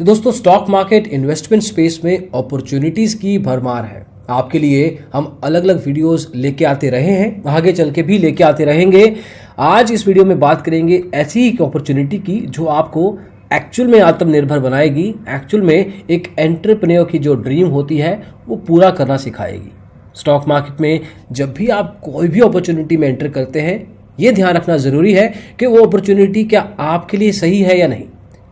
तो दोस्तों stock market investment space में अपॉर्चुनिटीज की भरमार है। आपके लिए हम अलग अलग वीडियोस लेके आते रहे हैं, आगे चल के भी लेके आते रहेंगे। आज इस वीडियो में बात करेंगे ऐसी एक अपॉर्चुनिटी की जो आपको एक्चुअल में आत्मनिर्भर बनाएगी, एक्चुअल में एक एंटरप्रेन्योर की जो ड्रीम होती है वो पूरा करना सिखाएगी। स्टॉक मार्केट में जब भी आप कोई भी अपॉर्चुनिटी में एंटर करते हैं, ये ध्यान रखना ज़रूरी है कि वो अपॉर्चुनिटी क्या आपके लिए सही है या नहीं,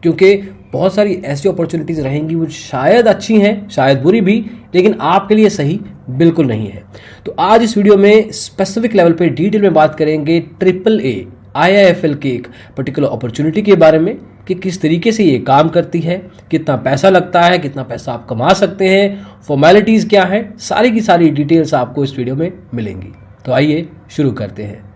क्योंकि बहुत सारी ऐसी अपॉर्चुनिटीज़ रहेंगी वो शायद अच्छी हैं, शायद बुरी भी, लेकिन आपके लिए सही बिल्कुल नहीं है। तो आज इस वीडियो में स्पेसिफिक लेवल पे डिटेल में बात करेंगे AAA IIFL के एक पर्टिकुलर अपॉर्चुनिटी के बारे में कि किस तरीके से ये काम करती है, कितना पैसा लगता है, कितना पैसा आप कमा सकते हैं, फॉर्मेलिटीज़ क्या है, सारी की सारी डिटेल्स आपको इस वीडियो में मिलेंगी। तो आइए शुरू करते हैं।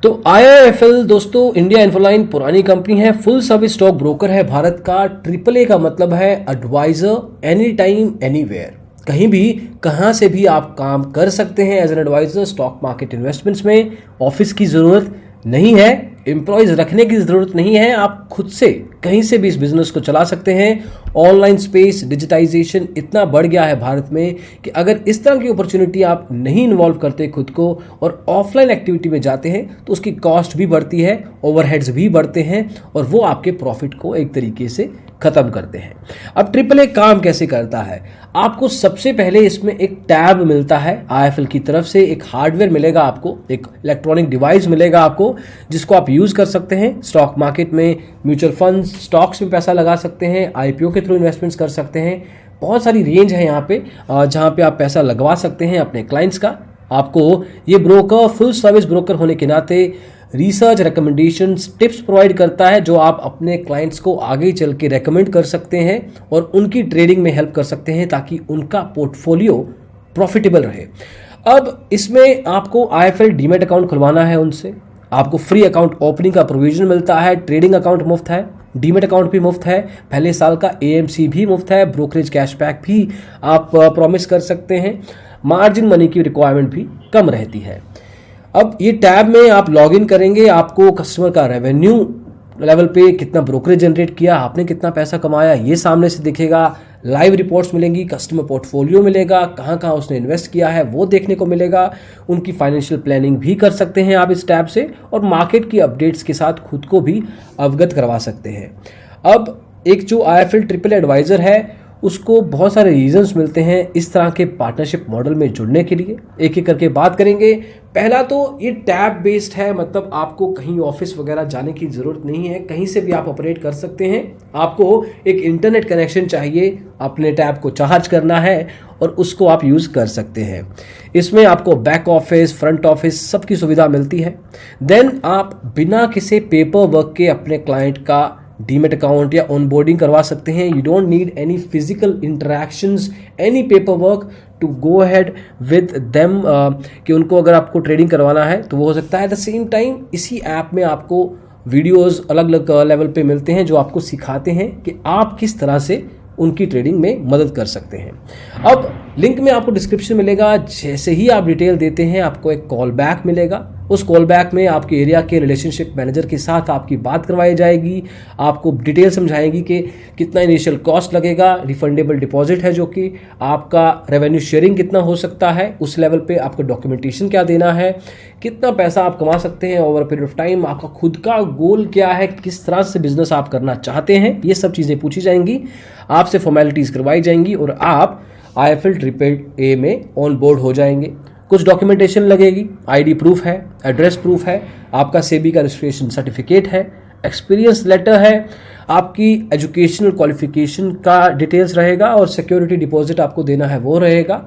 तो IIFL दोस्तों इंडिया इन्फोलाइन पुरानी कंपनी है, फुल सर्विस स्टॉक ब्रोकर है भारत का। AAA का मतलब है एडवाइजर एनी टाइम एनीवेयर, कहीं भी कहां से भी आप काम कर सकते हैं as an adviser. Stock market investments में ऑफिस की ज़रूरत नहीं है, एम्प्लॉयज़ रखने की ज़रूरत नहीं है, आप खुद से कहीं से भी इस बिज़नेस को चला सकते हैं। ऑनलाइन स्पेस, डिजिटाइजेशन इतना बढ़ गया है भारत में कि अगर इस तरह की अपॉर्चुनिटी आप नहीं इन्वॉल्व करते खुद को और ऑफलाइन एक्टिविटी में जाते हैं तो उसकी कॉस्ट भी बढ़ती है, ओवरहेड्स भी बढ़ते हैं और वो आपके प्रॉफिट को एक तरीके से ख़त्म करते हैं। अब AAA काम कैसे करता है? आपको सबसे पहले इसमें एक टैब मिलता है IIFL की तरफ से, एक हार्डवेयर मिलेगा आपको, एक इलेक्ट्रॉनिक डिवाइस मिलेगा आपको जिसको आप यूज़ कर सकते हैं। स्टॉक मार्केट में म्यूचुअल फंड्स, स्टॉक्स में पैसा लगा सकते हैं, IPO के थ्रू इन्वेस्टमेंट्स कर सकते हैं। बहुत सारी रेंज है यहाँ पे जहाँ पे आप पैसा लगवा सकते हैं अपने क्लाइंट्स का। आपको ये ब्रोकर फुल सर्विस ब्रोकर होने के नाते रिसर्च, रिकमेंडेशंस, टिप्स प्रोवाइड करता है जो आप अपने क्लाइंट्स को आगे चल के रेकमेंड कर सकते हैं और उनकी ट्रेडिंग में हेल्प कर सकते हैं ताकि उनका पोर्टफोलियो प्रॉफिटेबल रहे। अब इसमें आपको IIFL डीमैट अकाउंट खुलवाना है उनसे, आपको फ्री अकाउंट ओपनिंग का प्रोविजन मिलता है, ट्रेडिंग अकाउंट मुफ्त है, डीमैट अकाउंट भी मुफ्त है, पहले साल का AMC भी मुफ्त है, ब्रोकरेज कैशबैक भी आप प्रॉमिस कर सकते हैं, मार्जिन मनी की रिक्वायरमेंट भी कम रहती है। अब ये टैब में आप लॉगिन करेंगे, आपको कस्टमर का रेवेन्यू लेवल पे कितना ब्रोकरेज जनरेट किया, आपने कितना पैसा कमाया, ये सामने से दिखेगा। लाइव रिपोर्ट्स मिलेंगी, कस्टमर पोर्टफोलियो मिलेगा, कहाँ कहाँ उसने इन्वेस्ट किया है वो देखने को मिलेगा। उनकी फाइनेंशियल प्लानिंग भी कर सकते हैं आप इस टैब से और मार्केट की अपडेट्स के साथ खुद को भी अवगत करवा सकते हैं। अब एक जो IIFL AAA एडवाइज़र है उसको बहुत सारे रीजंस मिलते हैं इस तरह के पार्टनरशिप मॉडल में जुड़ने के लिए। एक एक करके बात करेंगे। पहला तो ये टैब बेस्ड है, मतलब आपको कहीं ऑफिस वगैरह जाने की ज़रूरत नहीं है, कहीं से भी आप ऑपरेट कर सकते हैं। आपको एक इंटरनेट कनेक्शन चाहिए, अपने टैब को चार्ज करना है और उसको आप यूज़ कर सकते हैं। इसमें आपको बैक ऑफिस, फ्रंट ऑफिस सबकी सुविधा मिलती है। देन आप बिना किसी पेपर वर्क के अपने क्लाइंट का डीमैट अकाउंट या ऑनबोर्डिंग करवा सकते हैं। You don't need any physical interactions, any paper work to go ahead with them कि उनको अगर आपको ट्रेडिंग करवाना है तो वो हो सकता है। एट द सेम टाइम इसी ऐप में आपको वीडियोस अलग अलग लेवल पे मिलते हैं जो आपको सिखाते हैं कि आप किस तरह से उनकी ट्रेडिंग में मदद कर सकते हैं। अब लिंक में आपको डिस्क्रिप्शन मिलेगा, जैसे ही आप डिटेल देते हैं आपको एक कॉल बैक मिलेगा। उस कॉल बैक में आपके एरिया के रिलेशनशिप मैनेजर के साथ आपकी बात करवाई जाएगी, आपको डिटेल समझाएंगी कि कितना इनिशियल कॉस्ट लगेगा, रिफंडेबल डिपॉजिट है जो कि आपका, रेवेन्यू शेयरिंग कितना हो सकता है, उस लेवल पे आपको डॉक्यूमेंटेशन क्या देना है, कितना पैसा आप कमा सकते हैं ओवर पीरियड ऑफ टाइम, आपका खुद का गोल क्या है, किस तरह से बिजनेस आप करना चाहते हैं, ये सब चीज़ें पूछी जाएंगी, आपसे फॉर्मेलिटीज़ करवाई जाएंगी और आप IIFL AAA में ऑन बोर्ड हो जाएंगे। कुछ डॉक्यूमेंटेशन लगेगी, आईडी प्रूफ है, एड्रेस प्रूफ है, आपका सेबी का रजिस्ट्रेशन सर्टिफिकेट है, एक्सपीरियंस लेटर है, आपकी एजुकेशनल क्वालिफिकेशन का डिटेल्स रहेगा और सिक्योरिटी डिपॉजिट आपको देना है वो रहेगा।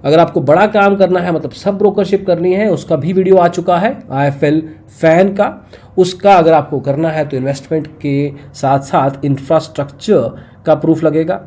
अगर आपको बड़ा काम करना है, मतलब सब ब्रोकरशिप करनी है, उसका भी वीडियो आ चुका है IIFL फैन का, उसका अगर आपको करना है तो इन्वेस्टमेंट के साथ साथ इंफ्रास्ट्रक्चर का प्रूफ लगेगा।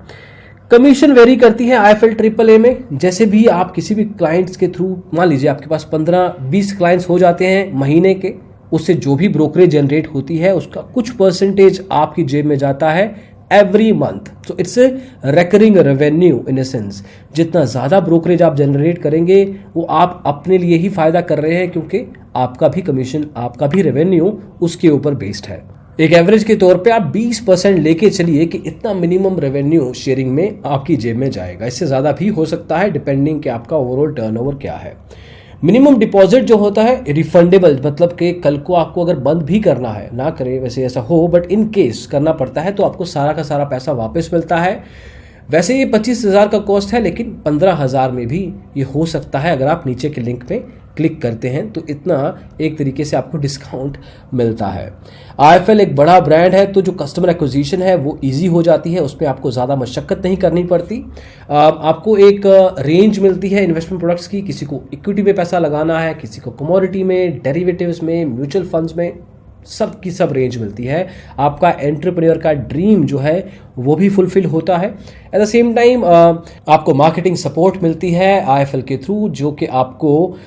कमीशन वेरी करती है IIFL AAA में, जैसे भी आप किसी भी क्लाइंट्स के थ्रू, मान लीजिए आपके पास 15-20 क्लाइंट्स हो जाते हैं महीने के, उससे जो भी ब्रोकरेज जनरेट होती है उसका कुछ परसेंटेज आपकी जेब में जाता है every month. So it's a recurring revenue in a sense. जितना ज़्यादा ब्रोकरेज आप जनरेट करेंगे वो आप अपने लिए ही फायदा कर रहे हैं, क्योंकि आपका भी कमीशन, आपका भी रेवेन्यू उसके ऊपर बेस्ड है। एक एवरेज के तौर पे आप 20% लेके चलिए कि इतना मिनिमम रेवेन्यू शेयरिंग में आपकी जेब में जाएगा। इससे ज़्यादा भी हो सकता है डिपेंडिंग कि आपका ओवरऑल टर्नओवर क्या है। मिनिमम डिपॉजिट जो होता है रिफंडेबल, मतलब कि कल को आपको अगर बंद भी करना है, ना करे वैसे ऐसा हो, बट इन केस करना पड़ता है तो आपको सारा का सारा पैसा वापस मिलता है। वैसे ये 25,000 का कॉस्ट है, लेकिन 15,000 में भी ये हो सकता है अगर आप नीचे के लिंक पे क्लिक करते हैं तो इतना एक तरीके से आपको डिस्काउंट मिलता है। IIFL एक बड़ा ब्रांड है तो जो कस्टमर एक्विजिशन है वो इजी हो जाती है, उसमें आपको ज़्यादा मशक्कत नहीं करनी पड़ती। आपको एक रेंज मिलती है इन्वेस्टमेंट प्रोडक्ट्स की। किसी को इक्विटी में पैसा लगाना है, किसी को कमोडिटी में, डेरिवेटिव्स में, म्यूचुअल फंड्स में, सब की सब रेंज मिलती है। आपका एंटरप्रेन्योर का ड्रीम जो है वो भी फुलफिल होता है। एट द सेम टाइम आपको मार्केटिंग सपोर्ट मिलती है IIFL के थ्रू, जो कि आपको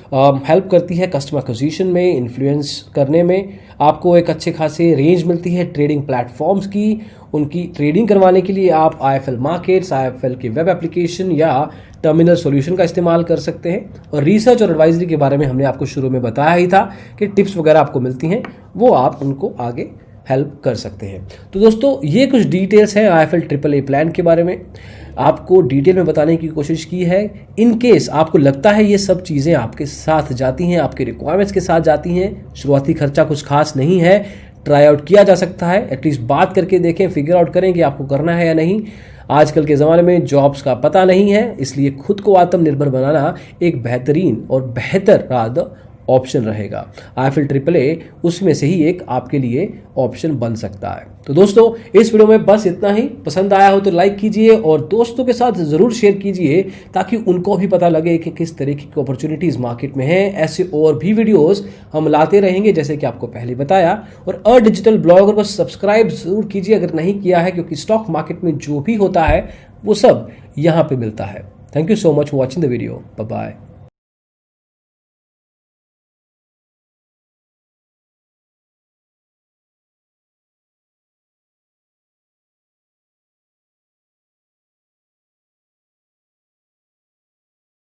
हेल्प करती है कस्टमर एक्विजिशन में, इन्फ्लुएंस करने में। आपको एक अच्छे खासे रेंज मिलती है ट्रेडिंग प्लेटफॉर्म्स की। उनकी ट्रेडिंग करवाने के लिए आप IIFL मार्केट्स, IIFL के वेब एप्लीकेशन या टर्मिनल सॉल्यूशन का इस्तेमाल कर सकते हैं। और रिसर्च और एडवाइजरी के बारे में हमने आपको शुरू में बताया ही था कि टिप्स वगैरह आपको मिलती हैं, वो आप उनको आगे हेल्प कर सकते हैं। तो दोस्तों ये कुछ डिटेल्स हैं IIFL AAA प्लान के बारे में। आपको डिटेल में बताने की कोशिश की है। इन केस आपको लगता है ये सब चीज़ें आपके साथ जाती हैं, आपके रिक्वायरमेंट्स के साथ जाती हैं, शुरुआती खर्चा कुछ खास नहीं है, ट्राई आउट किया जा सकता है। एटलीस्ट बात करके देखें, फिगर आउट करें कि आपको करना है या नहीं। आजकल के ज़माने में जॉब्स का पता नहीं है, इसलिए खुद को आत्मनिर्भर बनाना एक बेहतरीन और बेहतर ऑप्शन रहेगा। IIFL AAA उसमें से ही एक आपके लिए ऑप्शन बन सकता है। तो दोस्तों इस वीडियो में बस इतना ही। पसंद आया हो तो लाइक कीजिए और दोस्तों के साथ ज़रूर शेयर कीजिए, ताकि उनको भी पता लगे कि किस तरीके की अपॉर्चुनिटीज़ मार्केट में हैं। ऐसे और भी वीडियोस हम लाते रहेंगे, जैसे कि आपको पहले बताया। और डिजिटल ब्लॉगर को सब्सक्राइब ज़रूर कीजिए अगर नहीं किया है, क्योंकि स्टॉक मार्केट में जो भी होता है वो सब यहाँ पर मिलता है। Thank you so much for watching the video. Bye bye.